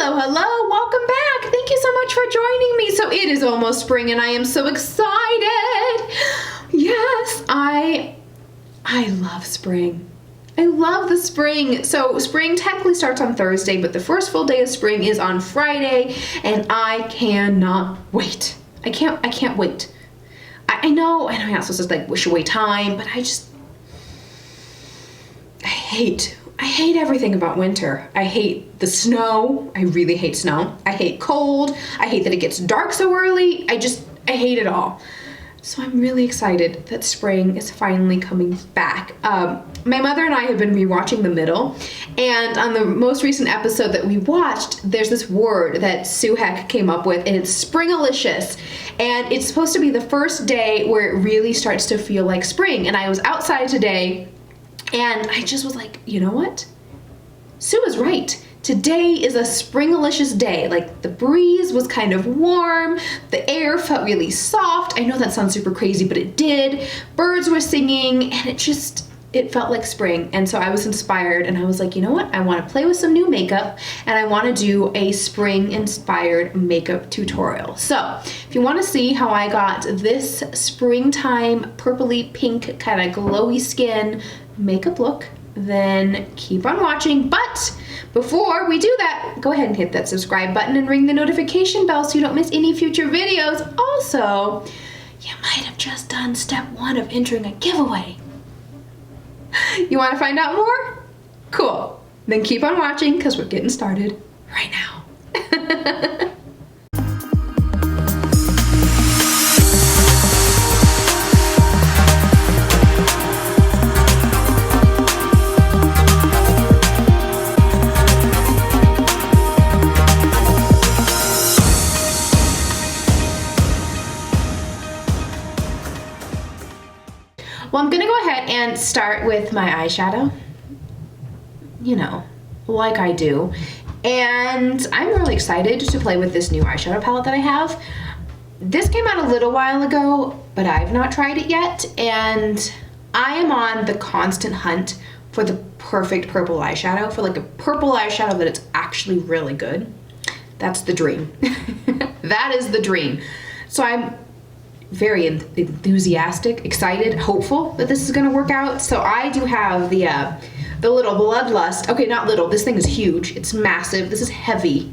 Hello, hello, welcome back. Thank you so much for joining me. So it is almost spring and I am so excited. Yes, I love spring. I love the spring. So spring technically starts on Thursday, but the first full day of spring is on Friday and I cannot wait. I can't wait. I know I'm not supposed to like wish away time, but I hate everything about winter. I hate the snow. I really hate snow. I hate cold. I hate that it gets dark so early. I hate it all. So I'm really excited that spring is finally coming back. My mother and I have been rewatching The Middle, and on the most recent episode that we watched, there's this word that Suhek came up with, and it's springalicious. And it's supposed to be the first day where it really starts to feel like spring. And I was outside today, and I just was like, you know what? Sue is right. Today is a springalicious day. Like the breeze was kind of warm, the air felt really soft. I know that sounds super crazy, but it did. Birds were singing and it felt like spring. And so I was inspired and I was like, you know what? I want to play with some new makeup and I want to do a spring inspired makeup tutorial. So if you want to see how I got this springtime purpley pink kind of glowy skin makeup look, then keep on watching. But before we do that, go ahead and hit that subscribe button and ring the notification bell so you don't miss any future videos. Also, you might have just done step 1 of entering a giveaway. You want to find out more? Cool. Then keep on watching because we're getting started right now. Well, I'm gonna go ahead and start with my eyeshadow, you know, like I do. And I'm really excited to play with this new eyeshadow palette that I have. This came out a little while ago, but I've not tried it yet. And I am on the constant hunt for the perfect purple eyeshadow, for like a purple eyeshadow that it's actually really good. That's the dream. That is the dream. So I'm very enthusiastic, excited, hopeful that this is gonna work out. So I do have the little Bloodlust. Okay, not little, this thing is huge. It's massive, this is heavy.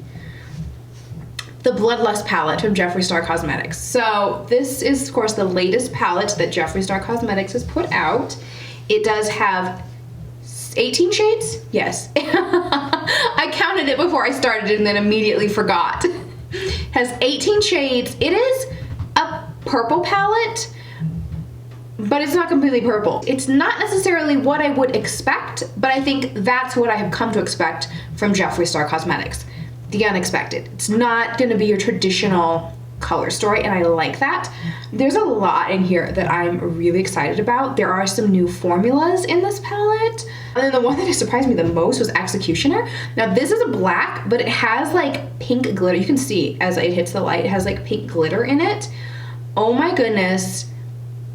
The Bloodlust palette from Jeffree Star Cosmetics. So this is, of course, the latest palette that Jeffree Star Cosmetics has put out. It does have 18 shades? Yes. I counted it before I started and then immediately forgot. Has 18 shades. It is a purple palette, but it's not completely purple. It's not necessarily what I would expect, but I think that's what I have come to expect from Jeffree Star Cosmetics. The unexpected. It's not gonna be your traditional color story, and I like that. There's a lot in here that I'm really excited about. There are some new formulas in this palette. And then the one that surprised me the most was Executioner. Now this is a black, but it has like pink glitter. You can see as it hits the light, it has like pink glitter in it. Oh my goodness.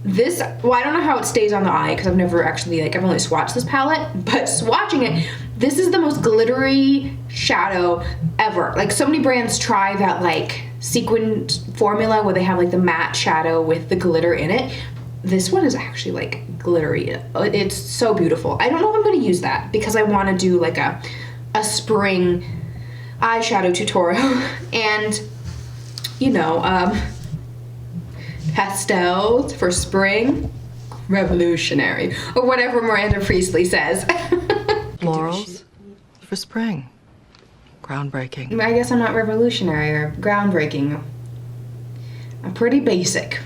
This, well, I don't know how it stays on the eye because I've never actually, like, I've only swatched this palette, but swatching it, this is the most glittery shadow ever. Like, so many brands try that, like, sequined formula where they have, like, the matte shadow with the glitter in it. This one is actually, like, glittery. It's so beautiful. I don't know if I'm going to use that because I want to do, like, a spring eyeshadow tutorial. And, you know, pastels for spring, revolutionary, or whatever Miranda Priestley says. Florals for spring, groundbreaking. I guess I'm not revolutionary or groundbreaking. I'm pretty basic.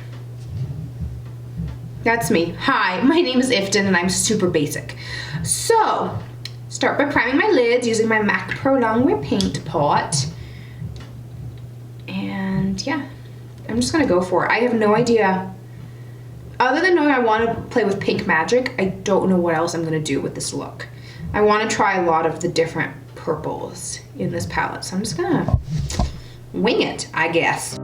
That's me. Hi, my name is Iftin and I'm super basic. So, start by priming my lids using my MAC Pro Longwear Paint Pot. And yeah. I'm just gonna go for it. I have no idea. Other than knowing I want to play with Pink Magic, I don't know what else I'm gonna do with this look. I want to try a lot of the different purples in this palette, so I'm just gonna wing it, I guess.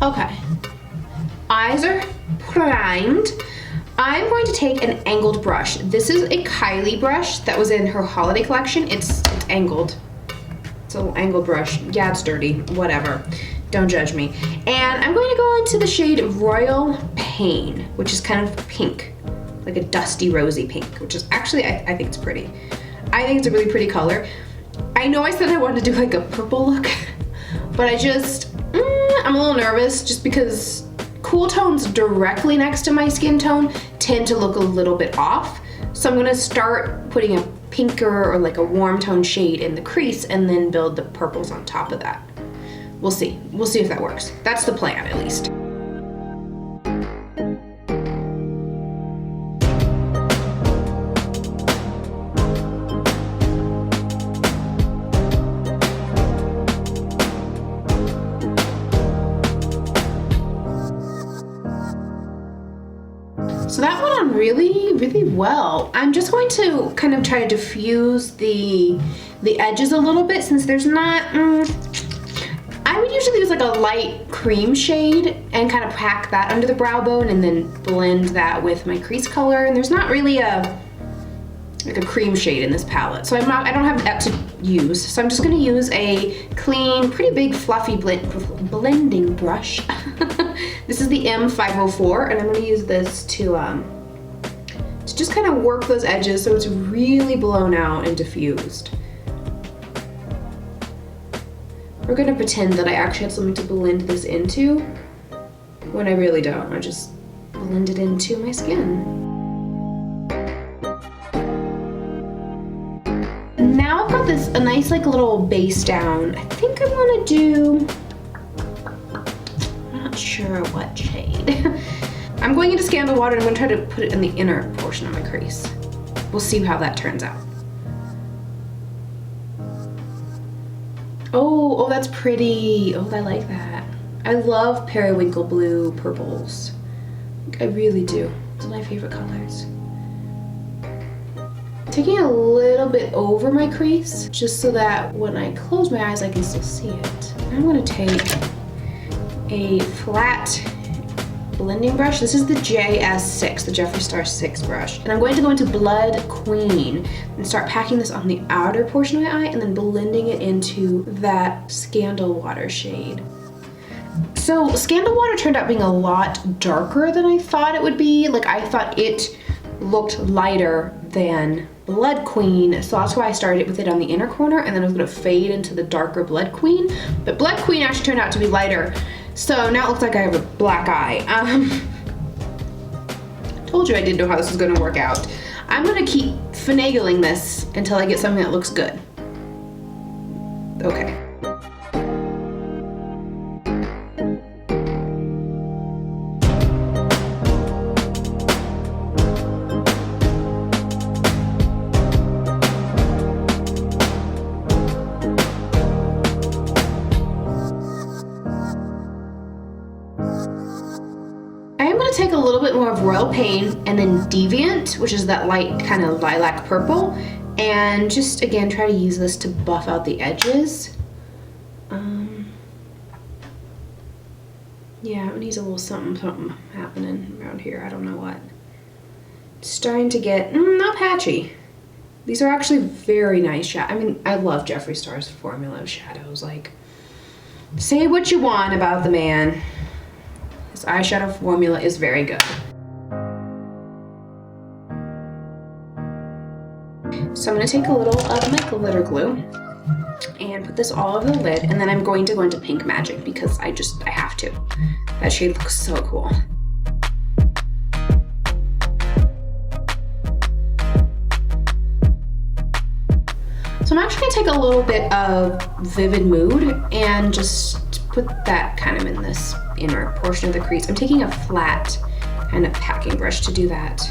Okay. Eyes are primed. I'm going to take an angled brush. This is a Kylie brush that was in her holiday collection. It's angled. It's a little angled brush. Yeah, it's dirty, whatever. Don't judge me. And I'm going to go into the shade Royal Pain, which is kind of pink, like a dusty rosy pink, which is actually, I think it's pretty. I think it's a really pretty color. I know I said I wanted to do like a purple look, but I'm a little nervous just because cool tones directly next to my skin tone tend to look a little bit off. So I'm gonna start putting a pinker or like a warm tone shade in the crease and then build the purples on top of that. We'll see. We'll see if that works. That's the plan, at least. So that went on really, really well. I'm just going to kind of try to diffuse the edges a little bit since there's not, I would usually use like a light cream shade and kind of pack that under the brow bone and then blend that with my crease color. And there's not really like a cream shade in this palette. So I don't have that to use. So I'm just gonna use a clean, pretty big fluffy blending brush. This is the M504 and I'm gonna use this to just kind of work those edges so it's really blown out and diffused. We're gonna pretend that I actually have something to blend this into when I really don't. I just blend it into my skin. Now I've got a nice like little base down. I think I'm gonna do, I'm not sure what shade. I'm going into Scandal Water and I'm gonna try to put it in the inner portion of my crease. We'll see how that turns out. Oh, that's pretty. Oh, I like that. I love periwinkle blue purples. I really do. It's one of my favorite colors. Taking a little bit over my crease, just so that when I close my eyes, I can still see it. I'm gonna take a flat blending brush. This is the JS6, the Jeffree Star 6 brush. And I'm going to go into Blood Queen and start packing this on the outer portion of my eye and then blending it into that Scandal Water shade. So Scandal Water turned out being a lot darker than I thought it would be. Like I thought it looked lighter than Blood Queen, so that's why I started with it on the inner corner and then I was gonna fade into the darker Blood Queen. But Blood Queen actually turned out to be lighter. So now it looks like I have a black eye. Told you I didn't know how this was gonna work out. I'm gonna keep finagling this until I get something that looks good. Okay. Take a little bit more of Royal Pain and then Deviant, which is that light kind of lilac purple, and just again try to use this to buff out the edges. Yeah, it needs a little something happening around here. I don't know what. It's starting to get not patchy. These are actually very nice shadows. I mean, I love Jeffree Star's formula of shadows. Like, say what you want about the man. His eyeshadow formula is very good. So I'm gonna take a little of my glitter glue and put this all over the lid, and then I'm going to go into Pink Magic because I have to. That shade looks so cool. So I'm actually gonna take a little bit of Vivid Mood and just put that kind of in this inner portion of the crease. I'm taking a flat kind of packing brush to do that.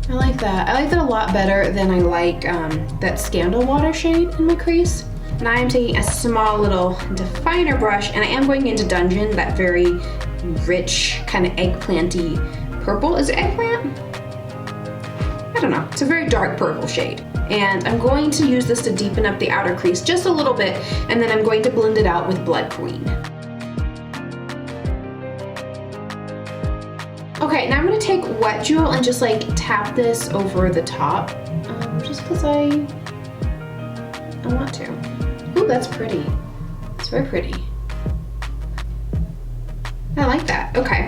I like that. I like that a lot better than I like that Scandal Water shade in my crease. Now I'm taking a small little definer brush and I am going into Dungeon, that very rich kind of eggplanty purple. Is it eggplant? I don't know, it's a very dark purple shade. And I'm going to use this to deepen up the outer crease just a little bit, and then I'm going to blend it out with Blood Queen. Okay, now I'm gonna take Wet Jewel and just like tap this over the top, just because I want to. Ooh, that's pretty. It's very pretty. I like that. Okay,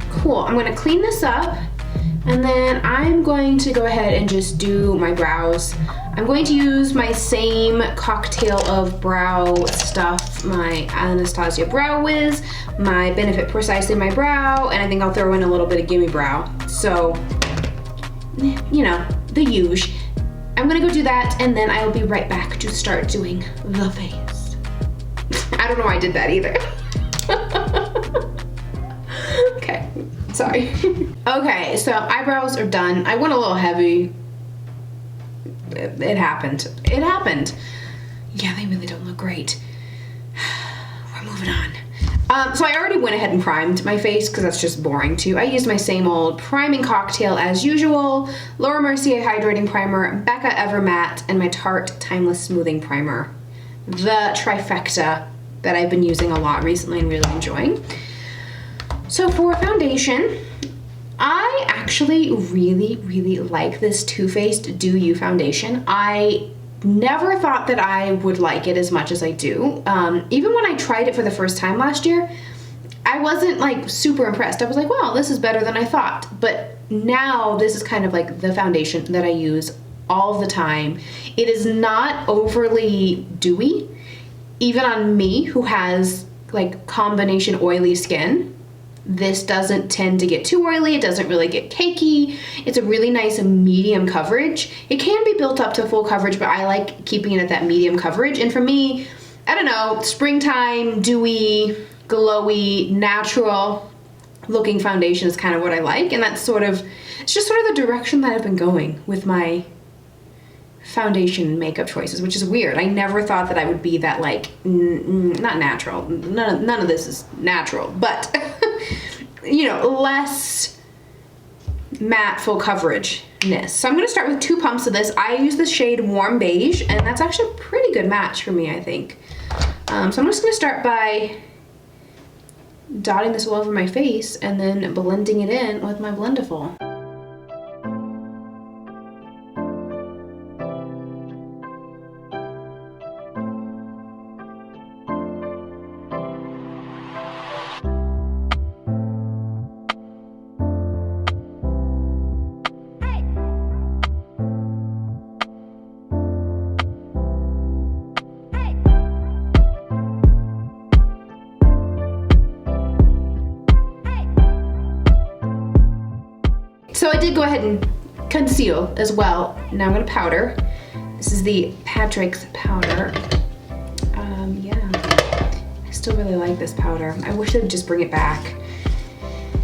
cool. I'm gonna clean this up, and then I'm going to go ahead and just do my brows. I'm going to use my same cocktail of brow stuff, my Anastasia Brow Wiz, my Benefit Precisely My Brow, and I think I'll throw in a little bit of Gimme Brow. So, you know, the huge. I'm gonna go do that, and then I will be right back to start doing the face. I don't know why I did that either. Okay, sorry. Okay, so eyebrows are done. I went a little heavy. It happened. It happened. Yeah, they really don't look great. We're moving on. So I already went ahead and primed my face because that's just boring too. I used my same old priming cocktail as usual. Laura Mercier Hydrating Primer, Becca Ever Matte, and my Tarte Timeless Smoothing Primer. The trifecta that I've been using a lot recently and really enjoying. So for foundation, I actually really like this Too Faced Do You foundation. I never thought that I would like it as much as I do. Even when I tried it for the first time last year, I wasn't like super impressed. I was like, wow, this is better than I thought. But now this is kind of like the foundation that I use all the time. It is not overly dewy, even on me who has like combination oily skin. This doesn't tend to get too oily. It doesn't really get cakey. It's a really nice medium coverage. It can be built up to full coverage, but I like keeping it at that medium coverage. And for me, I don't know, springtime, dewy, glowy, natural looking foundation is kind of what I like. And that's sort of, it's just sort of the direction that I've been going with my foundation and makeup choices, which is weird. I never thought that I would be that like, not natural. None of this is natural, but you know, less matte full coverage-ness. So I'm gonna start with 2 pumps of this. I use the shade Warm Beige, and that's actually a pretty good match for me, I think. So I'm just gonna start by dotting this all over my face and then blending it in with my Blendiful. So I did go ahead and conceal as well. Now I'm gonna powder. This is the Patrick's powder. Yeah, I still really like this powder. I wish they would just bring it back.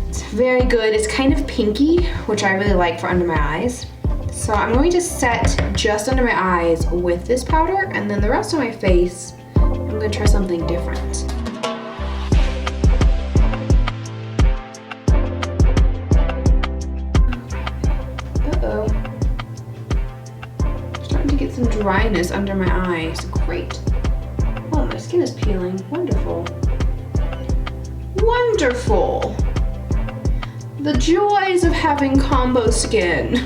It's very good. It's kind of pinky, which I really like for under my eyes. So I'm going to set just under my eyes with this powder, and then the rest of my face, I'm gonna try something different. Starting to get some dryness under my eyes. Great. Oh, my skin is peeling. Wonderful. Wonderful. The joys of having combo skin.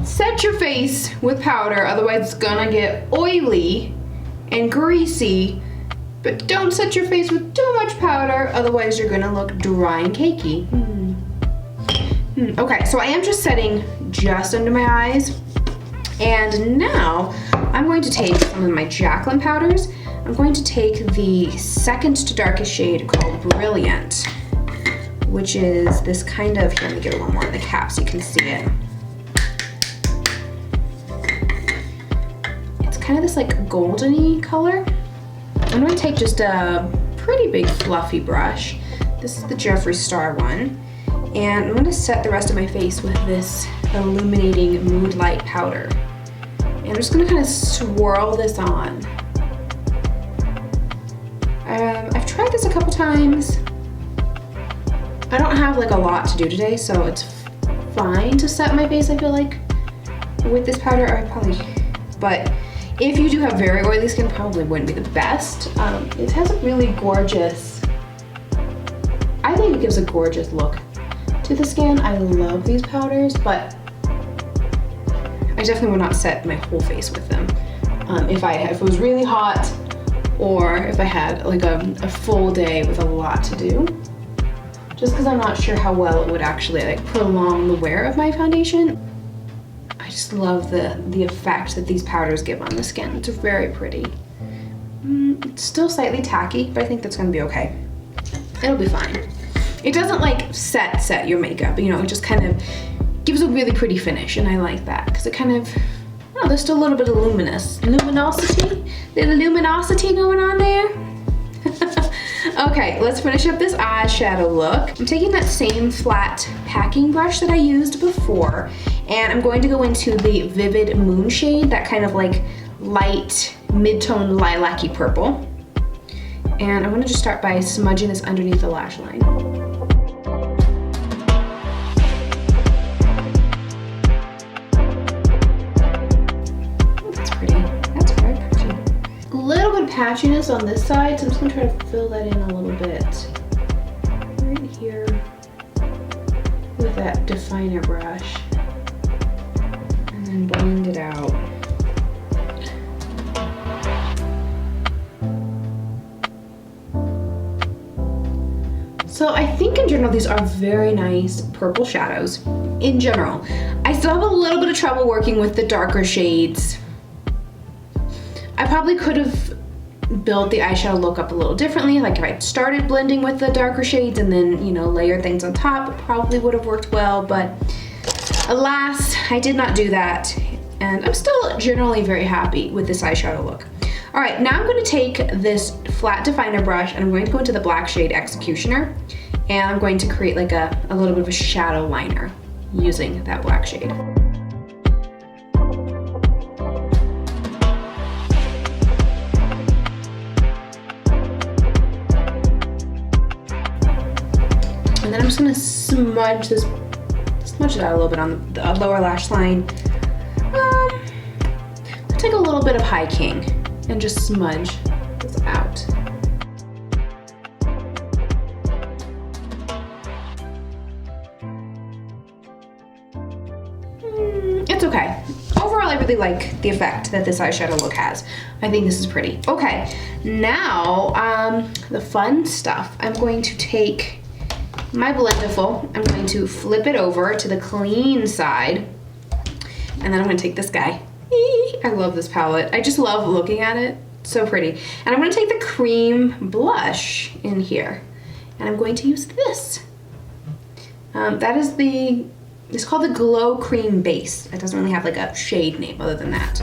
Set your face with powder, otherwise it's gonna get oily and greasy. But don't set your face with too much powder, otherwise you're gonna look dry and cakey. Okay, so I am just setting just under my eyes. And now I'm going to take some of my Jaclyn powders. I'm going to take the second to darkest shade called Brilliant, which is this kind of, here, let me get a little more in the cap so you can see it. It's kind of this like goldeny color. I'm going to take just a pretty big fluffy brush. This is the Jeffree Star one. And I'm going to set the rest of my face with this illuminating Mood Light powder. And I'm just going to kind of swirl this on. I've tried this a couple times. I don't have like a lot to do today, so it's fine to set my face, I feel like. With this powder, but if you do have very oily skin, probably wouldn't be the best. It has a really gorgeous, I think it gives a gorgeous look to the skin. I love these powders, but I definitely would not set my whole face with them. If it was really hot, or if I had like a full day with a lot to do. Just because I'm not sure how well it would actually like prolong the wear of my foundation. I just love the effect that these powders give on the skin. It's very pretty. It's still slightly tacky, but I think that's gonna be okay. It'll be fine. It doesn't like set your makeup, you know, it just kind of gives a really pretty finish, and I like that because it kind of, oh, there's still a little bit of luminosity going on there. Okay, let's finish up this eyeshadow look. I'm taking that same flat packing brush that I used before, and I'm going to go into the Vivid Moon shade, that kind of like light mid-tone lilac-y purple. And I'm gonna just start by smudging this underneath the lash line. Patchiness on this side, so I'm just gonna try to fill that in a little bit right here with that definer brush, and then blend it out. So I think in general these are very nice purple shadows in general. I still have a little bit of trouble working with the darker shades. I probably could have build the eyeshadow look up a little differently. Like if I started blending with the darker shades and then, you know, layer things on top, it probably would have worked well, but alas, I did not do that. And I'm still generally very happy with this eyeshadow look. All right, now I'm gonna take this flat definer brush and I'm going to go into the black shade Executioner, and I'm going to create like a little bit of a shadow liner using that black shade. And then I'm just gonna smudge it out a little bit on the lower lash line. Take a little bit of High King and just smudge this out. It's okay. Overall, I really like the effect that this eyeshadow look has. I think this is pretty. Okay, now the fun stuff. I'm going to take my Blendiful, I'm going to flip it over to the clean side, and then I'm gonna take this guy. I love this palette. I just love looking at it. So pretty. And I'm gonna take the cream blush in here, and I'm going to use this. It's called the Glow Cream Base. It doesn't really have like a shade name other than that.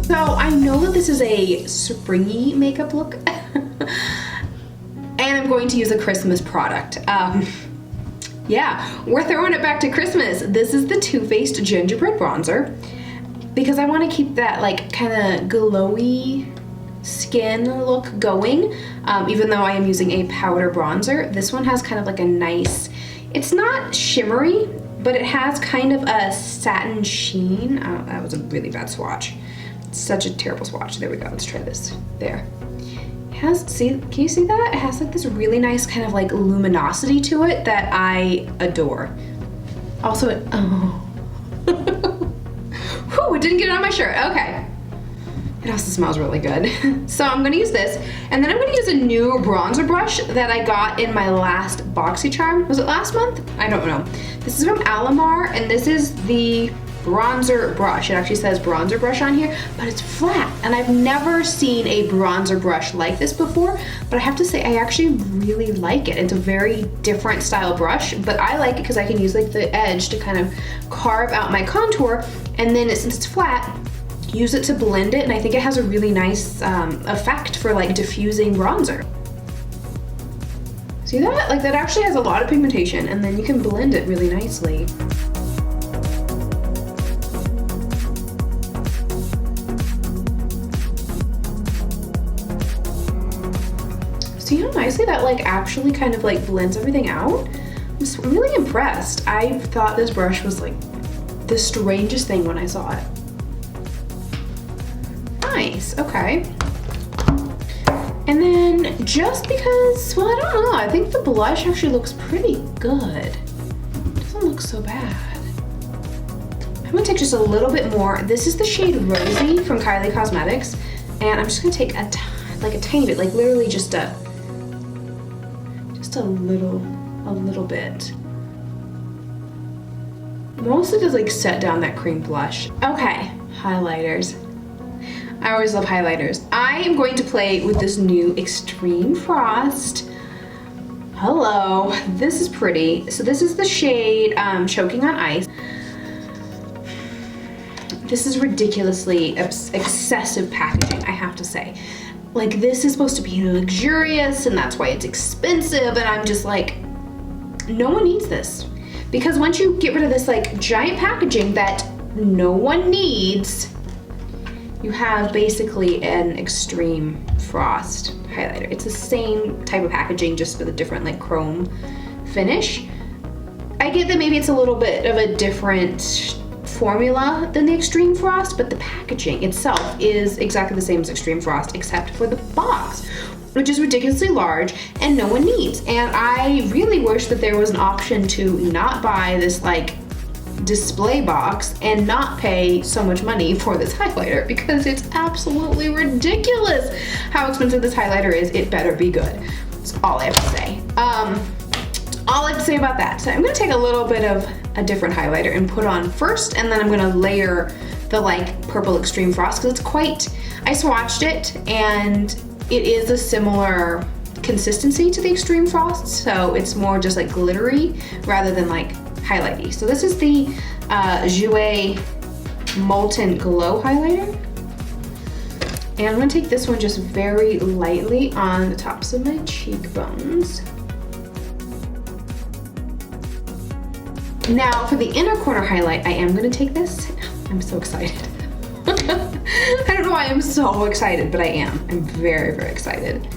So I know that this is a springy makeup look, and I'm going to use a Christmas product. Yeah, we're throwing it back to Christmas. This is the Too Faced Gingerbread Bronzer, because I want to keep that like kind of glowy skin look going, even though I am using a powder bronzer. This one has kind of like a nice, it's not shimmery, but it has kind of a satin sheen. Oh, that was a really bad swatch. Such a terrible swatch. There we go. Let's try this. There. It has, see, can you see that? It has like this really nice kind of like luminosity to it that I adore. Also, whew, it didn't get it on my shirt. Okay. It also smells really good. So I'm gonna use this, and then I'm gonna use a new bronzer brush that I got in my last BoxyCharm. Was it last month? I don't know. This is from Alamar, and this is the bronzer brush. It actually says bronzer brush on here, but it's flat, and I've never seen a bronzer brush like this before, but I have to say I actually really like it. It's a very different style brush, but I like it because I can use like the edge to kind of carve out my contour, and then since it's flat, use it to blend it, and I think it has a really nice effect for like diffusing bronzer. See that? Like that actually has a lot of pigmentation, and then you can blend it really nicely. See how nicely that like actually kind of like blends everything out? I'm just really impressed. I thought this brush was like the strangest thing when I saw it. Nice, okay. And then just because, well, I don't know, I think the blush actually looks pretty good. It doesn't look so bad. I'm gonna take just a little bit more. This is the shade Rosy from Kylie Cosmetics. And I'm just gonna take a tiny bit, like literally just a little bit. Mostly just like set down that cream blush. Okay, highlighters. I always love highlighters. I am going to play with this new Extreme Frost. Hello, this is pretty. So this is the shade Choking on Ice. This is ridiculously excessive packaging, I have to say. Like, this is supposed to be luxurious and that's why it's expensive, and I'm just like, no one needs this. Because once you get rid of this like giant packaging that no one needs, you have basically an Extreme Frost highlighter. It's the same type of packaging, just with a different like chrome finish. I get that maybe it's a little bit of a different formula than the Extreme Frost, but the packaging itself is exactly the same as Extreme Frost, except for the box, which is ridiculously large and no one needs. And I really wish that there was an option to not buy this like display box and not pay so much money for this highlighter, because it's absolutely ridiculous how expensive this highlighter is. It better be good. That's all I have to say. All I have to say about that. So I'm gonna take a little bit of a different highlighter and put on first, and then I'm gonna layer the like purple Extreme Frost, because it's quite, I swatched it and it is a similar consistency to the Extreme Frost, so it's more just like glittery rather than like highlighty. So this is the Jouer Molten Glow highlighter. And I'm gonna take this one just very lightly on the tops of my cheekbones. Now for the inner corner highlight, I am gonna take this. I'm so excited. I don't know why I'm so excited, but I am. I'm very, very excited.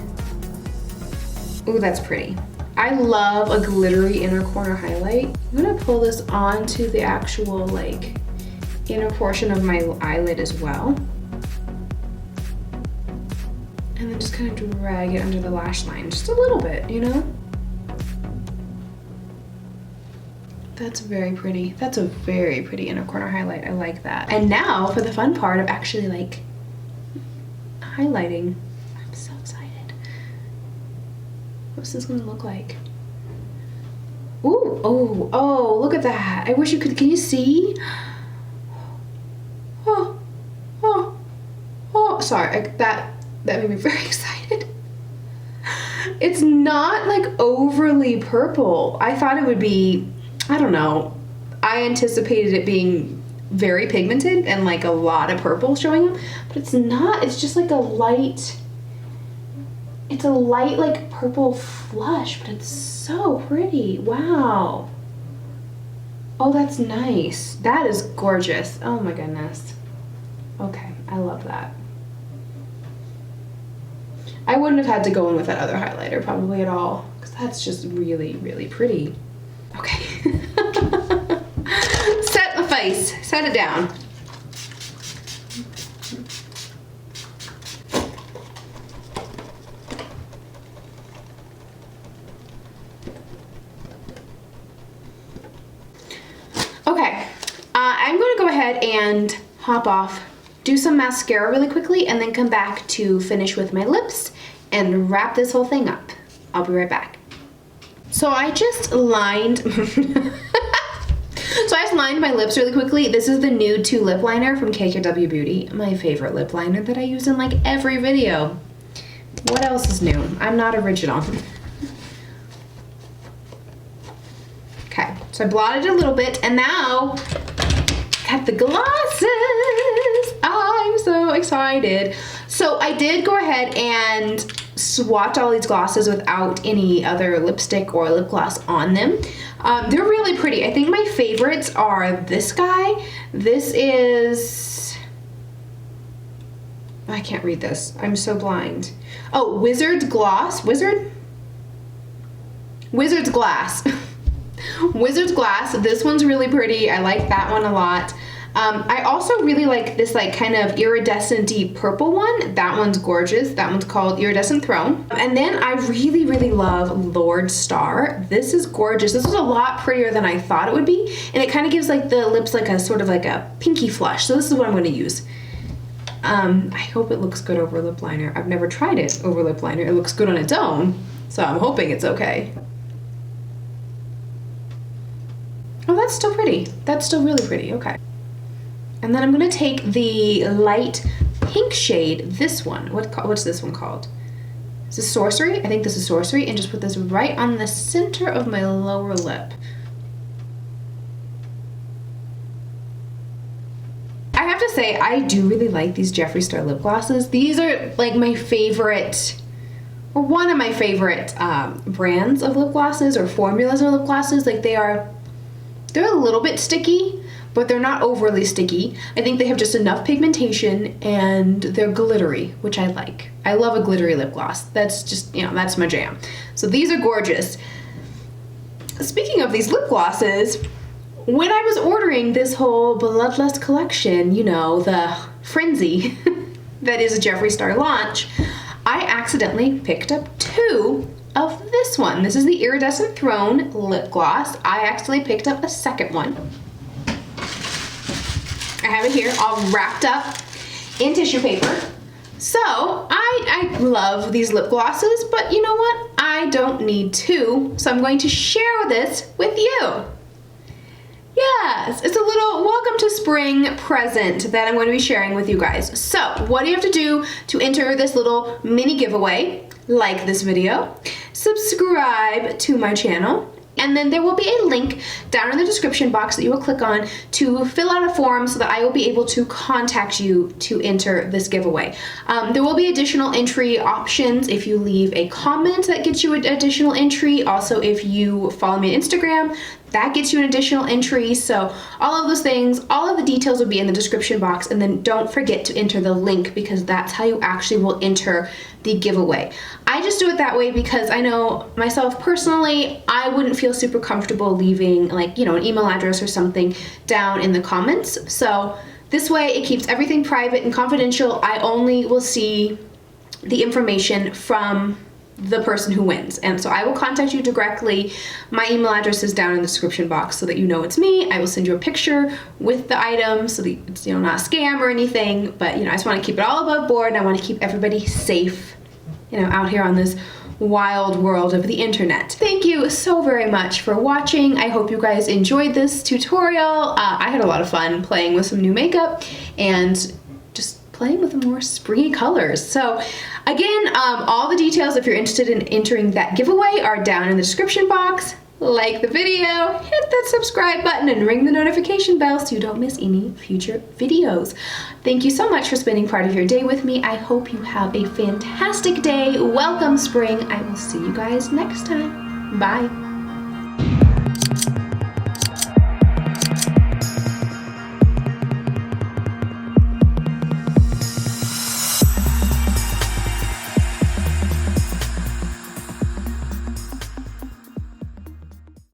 Ooh, that's pretty. I love a glittery inner corner highlight. I'm gonna pull this onto the actual like inner portion of my eyelid as well. And then just kind of drag it under the lash line, just a little bit, you know? That's very pretty. That's a very pretty inner corner highlight. I like that. And now for the fun part of actually like highlighting. I'm so excited. What's this gonna look like? Ooh, oh, look at that. I wish you could, can you see? Sorry, that made me very excited. It's not like overly purple. I thought it would be, I don't know. I anticipated it being very pigmented and like a lot of purple showing up, but it's not. It's just like a light, it's a light like purple flush, but it's so pretty. Wow. Oh, that's nice. That is gorgeous. Oh my goodness. Okay, I love that. I wouldn't have had to go in with that other highlighter probably at all, because that's just really, really pretty. Okay. Set the face, set it down. Okay, I'm gonna go ahead and hop off, do some mascara really quickly, and then come back to finish with my lips and wrap this whole thing up. I'll be right back. So I just lined, my lips really quickly. This is the Nude 2 lip liner from KKW Beauty, my favorite lip liner that I use in like every video. What else is new? I'm not original. Okay, so I blotted a little bit, and now got the glosses. I'm so excited. So I did go ahead and swatch all these glosses without any other lipstick or lip gloss on them. They're really pretty. I think my favorites are this guy. This is I can't read this. I'm so blind. Oh, Wizard's Gloss. Wizard's Glass. Wizard's Glass. This one's really pretty. I like that one a lot. I also really like this like kind of iridescent deep purple one. That one's gorgeous. That one's called Iridescent Throne. And then I really, really love Lord Starrr. This is gorgeous. This is a lot prettier than I thought it would be. And it kind of gives like the lips like a sort of like a pinky flush. So this is what I'm going to use. I hope it looks good over lip liner. I've never tried it over lip liner. It looks good on its own. So I'm hoping it's okay. Oh, that's still pretty. That's still really pretty. Okay. And then I'm going to take the light pink shade, this one. What's this one called? Is this Sorcery? I think this is Sorcery. And just put this right on the center of my lower lip. I have to say, I do really like these Jeffree Star lip glosses. These are like my favorite, or one of my favorite brands of lip glosses or formulas of lip glosses. Like they're a little bit sticky, but they're not overly sticky. I think they have just enough pigmentation and they're glittery, which I like. I love a glittery lip gloss. That's just, you know, that's my jam. So these are gorgeous. Speaking of these lip glosses, when I was ordering this whole Bloodlust collection, you know, the frenzy that is a Jeffree Star launch, I accidentally picked up 2 of this one. This is the Iridescent Throne lip gloss. I accidentally picked up a second one. I have it here all wrapped up in tissue paper. So I love these lip glosses, but you know what? I don't need 2, so I'm going to share this with you. Yes, it's a little welcome to spring present that I'm going to be sharing with you guys. So what do you have to do to enter this little mini giveaway? Like this video, subscribe to my channel, and then there will be a link down in the description box that you will click on to fill out a form so that I will be able to contact you to enter this giveaway. There will be additional entry options if you leave a comment that gets you an additional entry. Also, if you follow me on Instagram, that gets you an additional entry. So all of those things, all of the details will be in the description box, and then don't forget to enter the link because that's how you actually will enter the giveaway. I just do it that way because I know myself personally, I wouldn't feel super comfortable leaving like, you know, an email address or something down in the comments. So this way it keeps everything private and confidential. I only will see the information from the person who wins, and so I will contact you directly. My email address is down in the description box so that you know it's me. I will send you a picture with the item so that it's, you know, not a scam or anything, but you know, I just want to keep it all above board and I want to keep everybody safe, you know, out here on this wild world of the internet. Thank you so very much for watching. I hope you guys enjoyed this tutorial. I had a lot of fun playing with some new makeup and just playing with the more springy colors. So again, all the details if you're interested in entering that giveaway are down in the description box. Like the video, hit that subscribe button and ring the notification bell so you don't miss any future videos. Thank you so much for spending part of your day with me. I hope you have a fantastic day. Welcome spring. I will see you guys next time. Bye.